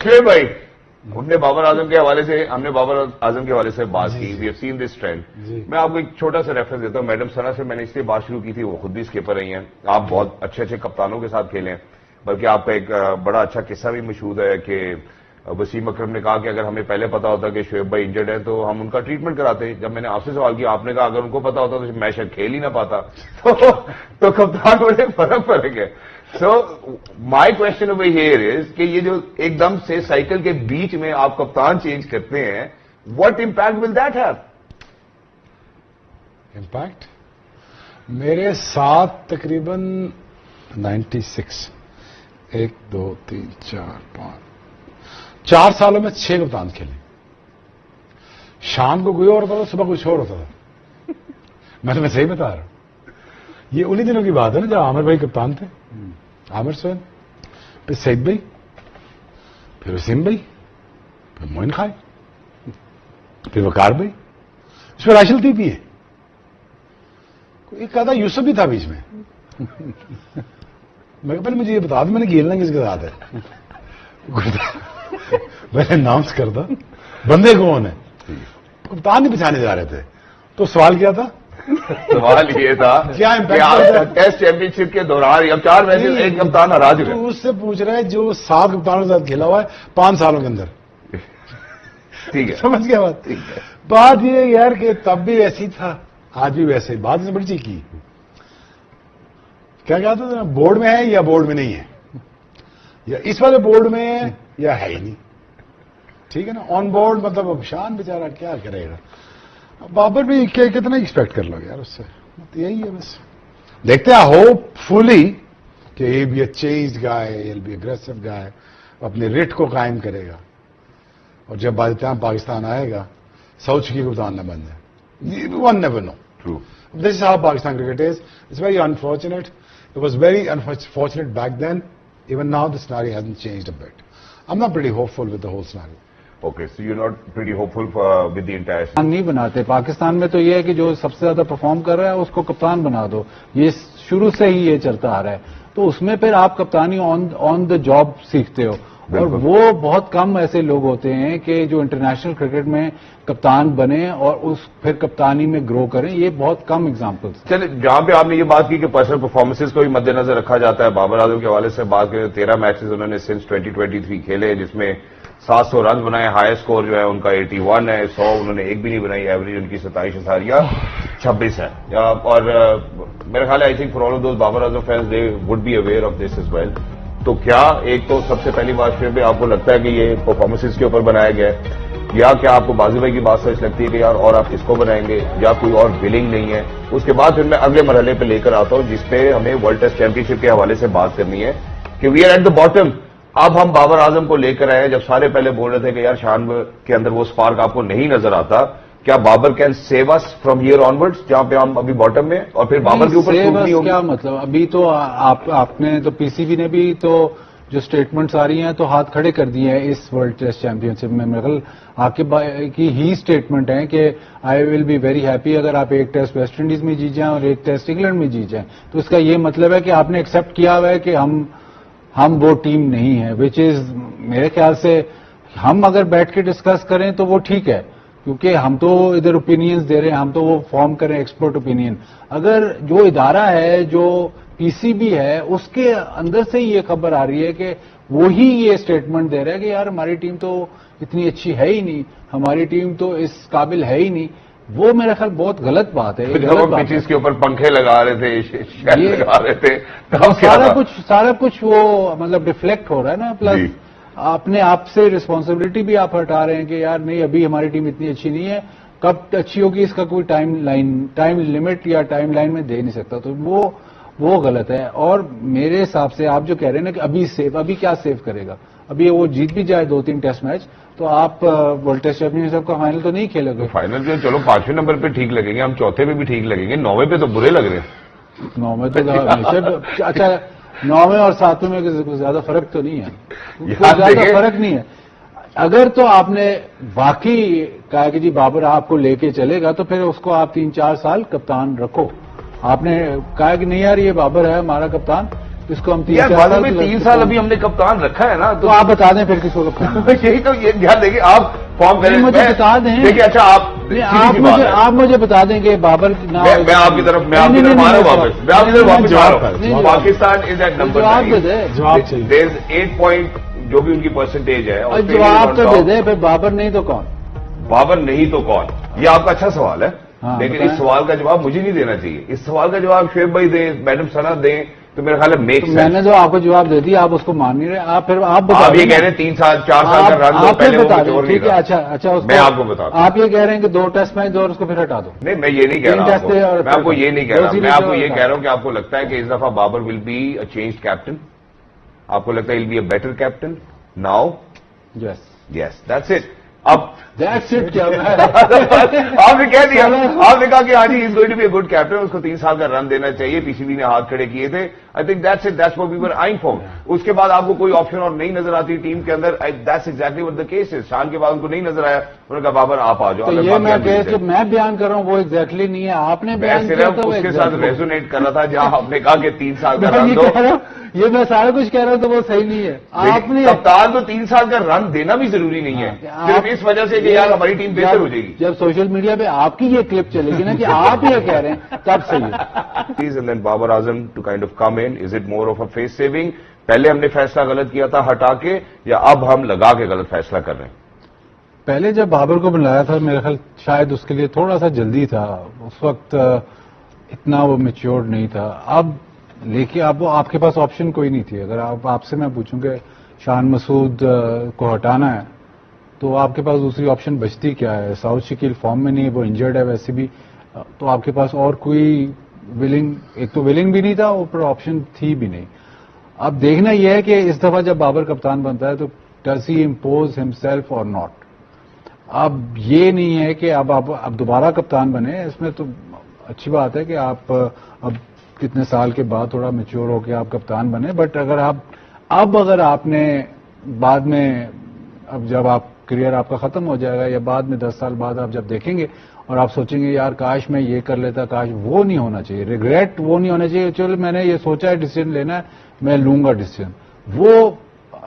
شعیب بھائی، ہم نے بابر اعظم کے حوالے سے بات کی. We have seen this trend. میں آپ کو ایک چھوٹا سا ریفرنس دیتا ہوں. میڈم ثنا سے میں نے اس لیے بات شروع کی تھی, وہ خود بھی اسکپر رہی ہیں. آپ بہت اچھے اچھے کپتانوں کے ساتھ کھیلے ہیں, بلکہ آپ کا ایک بڑا اچھا قصہ بھی مشہور ہے کہ وسیم اکرم نے کہا کہ اگر ہمیں پہلے پتا ہوتا کہ شعیب بھائی انجرڈ ہے تو ہم ان کا ٹریٹمنٹ کراتے. جب میں نے آپ سے سوال کیا, آپ نے کہا اگر ان کو پتا ہوتا تو میں شاید کھیل ہی نہ پاتا. تو کپتان بڑے فرق ہے. So my question over here is کہ یہ جو ایک دم سے سائیکل کے بیچ میں آپ کپتان چینج کرتے ہیں, what impact will that have? Impact میرے ساتھ تقریباً 96 1 2 3 4 5 4 سالوں میں 6 کپتان کھیلے. شام کو کوئی اور ہوتا تھا, صبح کچھ اور ہوتا تھا. میں صحیح بتا رہا ہوں. یہ انہی دنوں کی بات ہے نا جب عامر بھائی کپتان تھے, عامر سہیل, پھر سعید بھائی, پھر وسیم بھائی, پھر معین خان, پھر وقار بھائی, اس میں راشد لطیف بھی ہے, ایک آدھا یوسف بھی تھا بیچ میں. میں پہلے مجھے یہ بتا دوں میں نے کھیلنا کس کے ساتھ ہے. میں نے اناؤنس کر دا بندے کون ہیں, کپتان نہیں پچھانے جا رہے تھے. تو سوال کیا تھا؟ سوال یہ تھا کیا امپیکٹ ٹیسٹ چیمپئن شپ کے دوران اب 4 میچز ایک کپتان ہرا چکے. تو اس سے پوچھ رہا ہے جو 7 کپتانوں کے ساتھ کھیلا ہوا ہے 5 سالوں کے اندر. ٹھیک ہے, سمجھ گیا بات. بات یہ یار کہ تب بھی ویسی تھا, آج بھی ویسے. بات نے بڑی چیز کی, کیا کہتے تھے, بورڈ میں ہے یا بورڈ میں نہیں ہے, یا اس والے بورڈ میں ہے یا ہے ہی نہیں. ٹھیک ہے نا, آن بورڈ مطلب اب شان بیچارہ کیا کرے گا. بابر بھی کتنا ایکسپیکٹ کر لو یار اس سے, یہی ہے بس. دیکھتے ہیں ہوپ فلی کہ یہ بھی چینج گائے, یہ بھی اگریسو گائے, اپنے ریٹ کو قائم کرے گا. اور جب بعد ٹائم پاکستان آئے گا سوچ کی کپتان نہ بن جائے. One never know. True. This is how Pakistan cricket is. It's very unfortunate. It was very unfortunate back then. Even now the scenario hasn't changed a bit. I'm not pretty hopeful with the whole scenario. Okay, so you're not pretty hopeful with the entire کپتان نہیں بناتے. پاکستان میں تو یہ ہے کہ جو سب سے زیادہ پرفارم کر رہا ہے اس کو کپتان بنا دو. یہ شروع سے ہی یہ چلتا آ رہا ہے. تو اس میں پھر آپ کپتانی آن دا جاب سیکھتے ہو. اور وہ بہت کم ایسے لوگ ہوتے ہیں کہ جو انٹرنیشنل کرکٹ میں کپتان بنے اور اس پھر کپتانی میں گرو کریں. یہ بہت کم ایگزامپلس. چلے, جہاں پہ آپ نے یہ بات کی کہ پرسنل پرفارمنسز کو بھی مد نظر رکھا جاتا ہے, بابر اعظم کے حوالے سے بات کریں 13 میچز انہوں نے سنس 2023 کھیلے, جس میں 700 رن بنائے. ہائی اسکور جو ہے ان کا 81 ہے. 100 انہوں نے ایک بھی نہیں بنائی. ایوریج ان کی 27.26 ہے. اور میرا خیال ہے I think for all of those Babar Azam fans they would be aware of this as well. تو کیا ایک تو سب سے پہلی بات شعیب بھائی آپ کو لگتا ہے کہ یہ پرفارمنسز کے اوپر بنایا گیا ہے, یا کیا آپ کو بازی بھائی کی بات سچ لگتی ہے کہ یار اور آپ کس کو بنائیں گے, یا کوئی اور ولنگ نہیں ہے؟ اس کے بعد پھر میں اگلے مرحلے پہ لے کر آتا ہوں جس پہ ہمیں ورلڈ ٹیسٹ چیمپئن شپ کے حوالے سے بات کرنی ہے کہ we are at the bottom. اب ہم بابر اعظم کو لے کر آئے ہیں. جب سارے پہلے بول رہے تھے کہ یار شان کے اندر وہ اسپارک آپ کو نہیں نظر آتا, کیا Babar can save us from here onwards جہاں پہ ہم ابھی باٹم میں, اور پھر بابر کے اوپر کیا مطلب؟ ابھی تو آپ نے تو پی سی بی نے بھی تو جو اسٹیٹمنٹس آ رہی ہیں تو ہاتھ کھڑے کر دیے ہیں اس ورلڈ ٹیسٹ چیمپئن شپ میں. میرے خیال عاقب کی ہی اسٹیٹمنٹ ہے کہ آئی ول بی ویری ہیپی اگر آپ ایک ٹیسٹ ویسٹ انڈیز میں جیت جائیں اور ایک ٹیسٹ انگلینڈ میں جیت جائیں. تو اس کا یہ مطلب ہے کہ آپ نے ایکسپٹ کیا ہوا ہے کہ ہم وہ ٹیم نہیں ہے, وچ از میرے خیال سے ہم اگر بیٹھ کے ڈسکس کریں تو وہ ٹھیک ہے, کیونکہ ہم تو ادھر اوپینینز دے رہے ہیں, ہم تو وہ فارم کریں ایکسپرٹ اوپینین. اگر جو ادارہ ہے جو پی سی بی ہے اس کے اندر سے یہ خبر آ رہی ہے کہ وہی یہ اسٹیٹمنٹ دے رہا ہے کہ یار ہماری ٹیم تو اتنی اچھی ہے ہی نہیں, ہماری ٹیم تو اس قابل ہے ہی نہیں, وہ میرا خیال بہت غلط بات ہے. پچیز کے اوپر پنکھے لگا رہے تھے, لگا رہے تھے, سارا کچھ وہ مطلب ریفلیکٹ ہو رہا ہے نا. پلس اپنے آپ سے رسپانسبلٹی بھی آپ ہٹا رہے ہیں کہ یار نہیں ابھی ہماری ٹیم اتنی اچھی نہیں ہے, کب اچھی ہوگی اس کا کوئی ٹائم لمٹ یا ٹائم لائن میں دے نہیں سکتا. تو وہ غلط ہے. اور میرے حساب سے آپ جو کہہ رہے ہیں نا کہ ابھی کیا سیو کرے گا, ابھی وہ جیت بھی جائے 2-3 ٹیسٹ میچ تو آپ ورلڈ ٹیسٹ چیمپئن شپ کا فائنل تو نہیں کھیلے گے. فائنل جو چلو 5ویں نمبر پہ ٹھیک لگیں گے, ہم 4تھے پہ بھی ٹھیک لگیں گے, 9ویں پہ تو برے لگ رہے ہیں. 9ویں تو اچھا 9ویں اور 7ویں میں زیادہ فرق تو نہیں ہے, زیادہ فرق نہیں ہے. اگر تو آپ نے واقعی کہا کہ جی بابر آپ کو لے کے چلے گا تو پھر اس کو آپ 3-4 سال کپتان رکھو. آپ نے کہا کہ نہیں یار یہ بابر ہے ہمارا کپتان, اس کو ہم 3 سال ابھی ہم نے کپتان رکھا ہے نا, تو آپ بتا دیں پھر کس کو کپتان. یہی تو یہ دھیان دیکھیے آپ فارم کریں, مجھے بتا دیں. دیکھیے اچھا آپ مجھے بتا دیں کہ بابر میں آپ کی طرف آ رہا ہوں واپس, میں آپ کی طرف واپس آ رہا ہوں. پاکستان از ایٹ نمبر 8 پوائنٹ جو بھی ان کی پرسنٹیج ہے. جواب تو دے دیں, پھر بابر نہیں تو کون, بابر نہیں تو کون, یہ آپ کا اچھا سوال ہے. لیکن اس سوال کا جواب مجھے نہیں دینا چاہیے. اس سوال کا جواب شعیب بھائی دیں, میڈم ثنا دیں, تو میرا خیال ہے میک سینس. میں نے جو آپ کو جواب دے دیا, آپ اس کو مان نہیں رہے. آپ پھر آپ یہ کہہ رہے ہیں 3 سال 4 سال کا رن دو, پہلے وہ چور نہیں تھا. اچھا میں آپ کو بتا دوں, آپ یہ کہہ رہے ہیں کہ 2 ٹیسٹ میچ دو اور اس کو پھر ہٹا دو. نہیں میں یہ نہیں کہہ رہا, میں آپ کو یہ نہیں کہہ رہا. میں آپ کو یہ کہہ رہا ہوں کہ آپ کو لگتا ہے کہ اس دفعہ Babar will be a change captain, آپ کو لگتا ہے will be a better captain now. Yes that's it. اب کیا آپ نے کہہ دیا, آپ نے کہا کہ ہاں جی is going to be a good captain, اس کو 3 سال کا رن دینا چاہیے. پی سی بی نے ہاتھ کھڑے کیے تھے. I think that's it, that's what we were eyeing for. اس کے بعد آپ کو کوئی آپشن اور نہیں نظر آتی ٹیم کے اندر. That's exactly what the case is. Shan کے بعد ان کو نہیں نظر آیا, انہوں نے کہا بابر آپ آ جاؤ. یہ میں بیان کر رہا ہوں وہ ایگزیکٹلی نہیں ہے, آپ نے میں صرف اس کے ساتھ ریزونیٹ کر رہا تھا جہاں آپ نے کہا کہ 3 سال کا رن دو. یہ میں سارا کچھ کہہ رہا ہوں تو وہ صحیح نہیں ہے. آپ نے کپتان تو 3 سال کا رن دینا بھی ضروری نہیں ہے, صرف اس وجہ سے کہ یار ہماری ٹیم بہتر ہو جائے گی. جب سوشل میڈیا پہ آپ کی یہ کلپ چلے گی نا کہ آپ یہ کہہ رہے ہیں تب صحیح ہے. And then Babar Azam to kind of come in, is it more of a face saving? پہلے ہم نے فیصلہ غلط کیا تھا ہٹا کے, یا اب ہم لگا کے غلط فیصلہ کر رہے ہیں؟ پہلے جب بابر کو بنایا تھا میرا خیال شاید اس کے لیے تھوڑا سا جلدی تھا, اس وقت اتنا وہ میچیورڈ نہیں تھا. اب لیکن اب آپ کے پاس آپشن کوئی نہیں تھی. اگر آپ سے میں پوچھوں کہ شان مسعود کو ہٹانا ہے تو آپ کے پاس دوسری آپشن بچتی کیا ہے؟ ساؤتھ شکیل فارم میں نہیں ہے, وہ انجرڈ ہے ویسے بھی, تو آپ کے پاس اور کوئی ولنگ, ایک تو ولنگ بھی نہیں تھا, اوپر آپشن تھی بھی نہیں. اب دیکھنا یہ ہے کہ اس دفعہ جب بابر کپتان بنتا ہے تو ڈز ہی امپوز ہمسیلف اور ناٹ. اب یہ نہیں ہے کہ اب دوبارہ کپتان بنے, اس میں تو اچھی بات ہے کہ آپ اب کتنے سال کے بعد تھوڑا میچور ہو کے آپ کپتان بنے, بٹ اگر آپ نے بعد میں, اب جب آپ کریئر آپ کا ختم ہو جائے گا یا بعد میں 10 سال بعد آپ جب دیکھیں گے اور آپ سوچیں گے یار کاش میں یہ کر لیتا, کاش, وہ نہیں ہونا چاہیے. ریگریٹ وہ نہیں ہونا چاہیے. چلو میں نے یہ سوچا ہے ڈیسیجن لینا ہے, میں لوں گا ڈیسیجن, وہ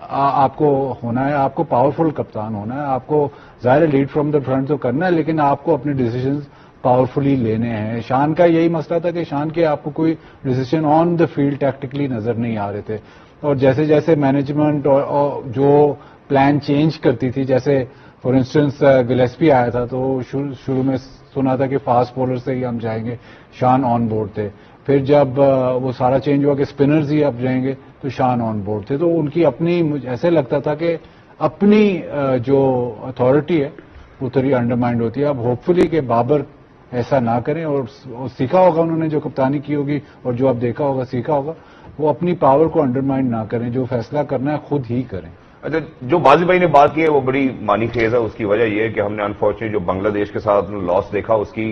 آپ کو ہونا ہے. آپ کو پاورفل کپتان ہونا ہے, آپ کو ظاہر لیڈ فرام دا فرنٹ تو کرنا ہے, لیکن آپ کو اپنے ڈیسیجنز پاورفلی لینے ہیں. شان کا یہی مسئلہ تھا کہ شان کے آپ کو کوئی decision on the field tactically نظر نہیں آ رہے تھے, اور جیسے جیسے مینجمنٹ اور جو پلان چینج کرتی تھی, جیسے فار انسٹنس گلیسپی آیا تھا تو شروع میں سنا تھا کہ فاسٹ بولر سے ہی ہم جائیں گے, شان آن بورڈ تھے. پھر جب وہ سارا چینج ہوا کہ اسپنرز ہی اب جائیں گے تو شان آن بورڈ تھے. تو ان کی اپنی, ایسے لگتا تھا کہ اپنی جو اتھارٹی ہے وہ تھوڑی انڈرمائنڈ ہوتی ہے. اب ہوپ فلی کہ بابر ایسا نہ کریں, اور سیکھا ہوگا انہوں نے جو کپتانی کی ہوگی اور جو اب دیکھا ہوگا سیکھا ہوگا, وہ اپنی پاور کو انڈرمائنڈ نہ کریں, جو فیصلہ کرنا ہے خود ہی کریں. اچھا, جو بازی بھائی نے بات کی ہے وہ بڑی مانی خیز ہے. اس کی وجہ یہ ہے کہ ہم نے انفارچونیٹ جو بنگلہ دیش کے ساتھ لاس دیکھا, اس کی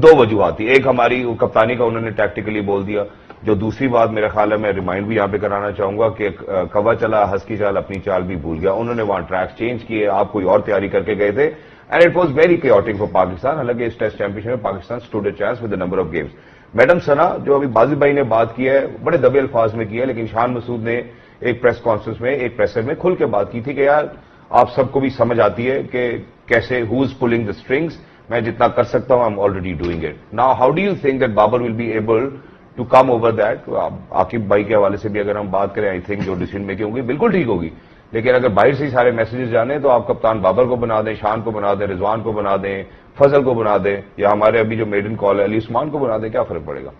2 وجوہات تھی. ایک ہماری کپتانی کا انہوں نے ٹیکٹیکلی بول دیا, جو دوسری بات میرا خیال ہے میں ریمائنڈ بھی یہاں پہ کرانا چاہوں گا کہ کوا چلا ہس کی چال اپنی چال بھی بھول گیا. انہوں نے وہاں ٹریک چینج کیے, آپ کوئی اور تیاری کر کے گئے تھے, and it was very chaotic for Pakistan. حالانکہ اس ٹیسٹ چیمپئن شپ میں Pakistan stood a chance with number of games. Madam Sana جو ابھی بازی بھائی نے بات کی ہے بڑے دبے الفاظ میں کی ہے, لیکن شان مسعود نے ایک پریس کانفرنس میں, ایک پریسر میں کھل کے بات کی تھی کہ یار آپ سب کو بھی سمجھ آتی ہے کہ کیسے ہو از پولنگ دا اسٹرنگس, میں جتنا کر سکتا ہوں I am already doing it. Now how do you think that Babar will be able to come over that? Aqib بھائی کے حوالے سے بھی اگر ہم بات کریں, آئی تھنک جو ڈیسیژن میکنگ ہوگی بالکل ٹھیک ہوگی, لیکن اگر باہر سے ہی سارے میسیجز جانے تو آپ کپتان بابر کو بنا دیں, شان کو بنا دیں, رضوان کو بنا دیں, فضل کو بنا دیں, یا ہمارے ابھی جو میڈن کال ہے علی عثمان کو بنا دیں, کیا فرق پڑے گا؟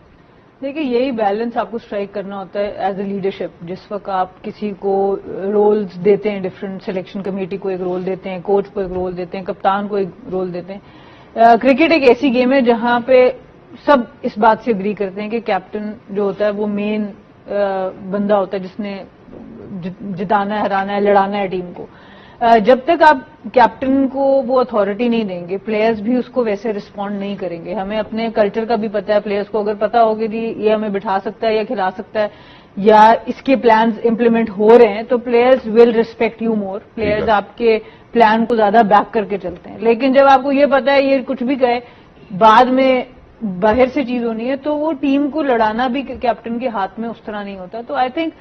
دیکھیے یہی بیلنس آپ کو اسٹرائک کرنا ہوتا ہے ایز اے لیڈرشپ. جس وقت آپ کسی کو رولز دیتے ہیں, ڈفرینٹ سلیکشن کمیٹی کو ایک رول دیتے ہیں, کوچ کو ایک رول دیتے ہیں, کپتان کو ایک رول دیتے ہیں. کرکٹ ایک ایسی گیم ہے جہاں پہ سب اس بات سے اگری کرتے ہیں کہ کیپٹن جو ہوتا ہے وہ مین بندہ ہوتا ہے جس نے جتانا ہے, ہرانا ہے, لڑانا ہے ٹیم کو. جب تک آپ کیپٹن کو وہ اتھارٹی نہیں دیں گے, پلیئرز بھی اس کو ویسے رسپونڈ نہیں کریں گے. ہمیں اپنے کلچر کا بھی پتا ہے, پلیئرز کو اگر پتا ہوگا کہ یہ ہمیں بٹھا سکتا ہے یا کھلا سکتا ہے یا اس کے پلانز امپلیمنٹ ہو رہے ہیں, تو players will respect you more. Players آپ کے پلان کو زیادہ بیک کر کے چلتے ہیں. لیکن جب آپ کو یہ پتا ہے یہ کچھ بھی کہے, بعد میں باہر سے چیز ہونی ہے تو وہ ٹیم کو لڑانا بھی کیپٹن کے ہاتھ میں اس طرح نہیں ہوتا. تو آئی تھنک